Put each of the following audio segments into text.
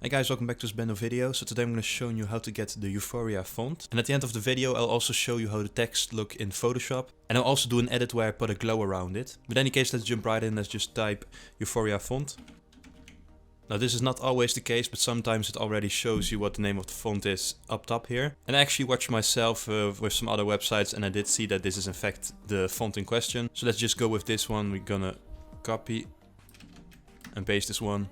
Hey guys, welcome back to SvenDesigns video. So today I'm going to show you how to get the Euphoria font. And at the end of the video I'll also show you how the text look in Photoshop. And I'll also do an edit where I put a glow around it. But in any case, let's jump right in. Let's just type Euphoria font. Now this is not always the case, but sometimes it already shows you what the name of the font is up top here. And I actually watched myself with some other websites and I did see that this is in fact the font in question. So let's just go with this one. We're gonna copy and paste this one.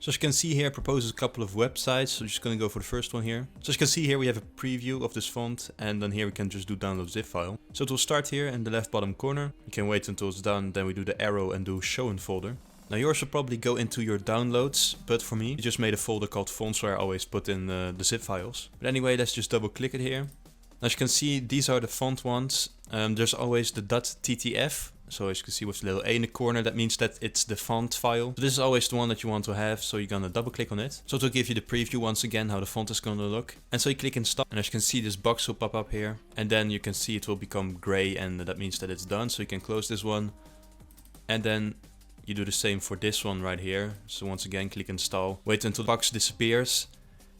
So as you can see here, it proposes a couple of websites, so I'm just going to go for the first one here. So as you can see here, we have a preview of this font, and then here we can just do download zip file. So it will start here in the left bottom corner. You can wait until it's done, then we do the arrow and do show in folder. Now yours will probably go into your downloads, but for me, I just made a folder called fonts where I always put in the zip files. But anyway, let's just double click it here. Now as you can see, these are the font ones. There's always the .ttf. So as you can see with the little A in the corner, that means that it's the font file. So this is always the one that you want to have, so you're gonna double click on it. So it will give you the preview once again, how the font is gonna look. And so you click install, and as you can see, this box will pop up here. And then you can see it will become gray, and that means that it's done. So you can close this one. And then you do the same for this one right here. So once again, click install, wait until the box disappears.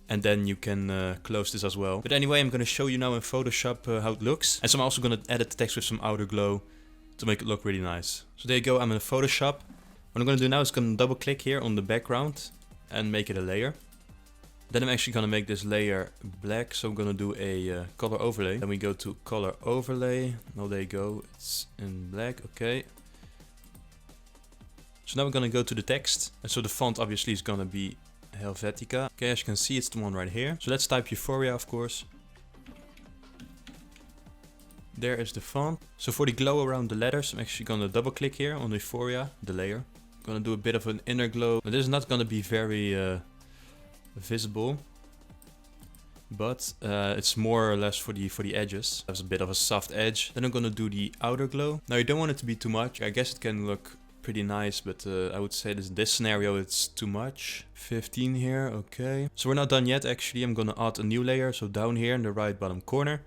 And then you can close this as well. But anyway, I'm gonna show you now in Photoshop how it looks. And so I'm also gonna edit the text with some outer glow to make it look really nice. So there you go, I'm in Photoshop. What I'm gonna do now is gonna double click here on the background and make it a layer. Then I'm actually gonna make this layer black, so I'm gonna do a color overlay. Then we go to color overlay. Oh, there you go, it's in black, okay. So now we're gonna go to the text. And so the font obviously is gonna be Helvetica. Okay, as you can see, it's the one right here. So let's type Euphoria, of course. There is the font. So for the glow around the letters, I'm actually gonna double click here on Euphoria, the layer. I'm gonna do a bit of an inner glow. But this is not gonna be very visible, but it's more or less for the edges. There's a bit of a soft edge. Then I'm gonna do the outer glow. Now you don't want it to be too much. I guess it can look pretty nice, but I would say this scenario it's too much. 15 here, okay. So we're not done yet actually. I'm gonna add a new layer. So down here in the right bottom corner,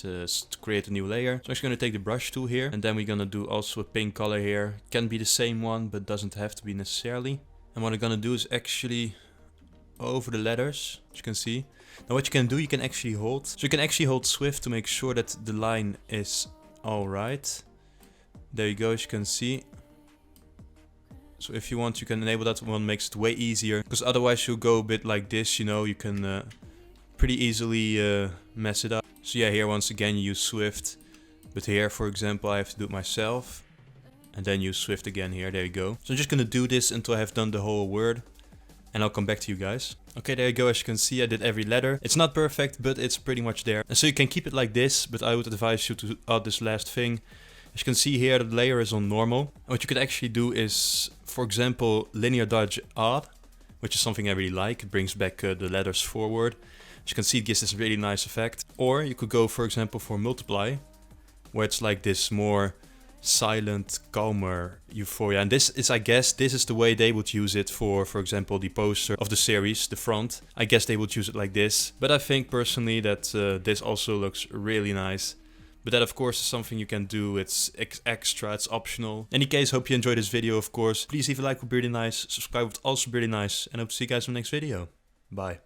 to create a new layer. So I'm just going to take the brush tool here, and then we're going to do also a pink color here. Can be the same one, but doesn't have to be necessarily. And what I'm going to do is actually over the letters, as you can see. Now what you can do, you can actually hold. So you can actually hold Shift to make sure that the line is alright. There you go, as you can see. So if you want, you can enable that one, makes it way easier. Because otherwise you'll go a bit like this, you know, you can pretty easily mess it up. So yeah, here once again you use Swift, but here for example I have to do it myself, and then use Swift again here, there you go. So I'm just gonna do this until I have done the whole word, and I'll come back to you guys. Okay, there you go, as you can see I did every letter. It's not perfect, but it's pretty much there. And so you can keep it like this, but I would advise you to add this last thing. As you can see here, the layer is on normal. And what you could actually do is, for example, linear dodge add, which is something I really like. It brings back the letters forward. As you can see, it gives this really nice effect. Or you could go, for example, for multiply, where it's like this more silent, calmer Euphoria. And this is, I guess, this is the way they would use it for example, the poster of the series, the front. I guess they would use it like this. But I think personally that this also looks really nice. But that of course is something you can do, it's extra, it's optional. In any case, hope you enjoyed this video, of course. Please leave a like, would be really nice. Subscribe would also be really nice. And I hope to see you guys in the next video. Bye.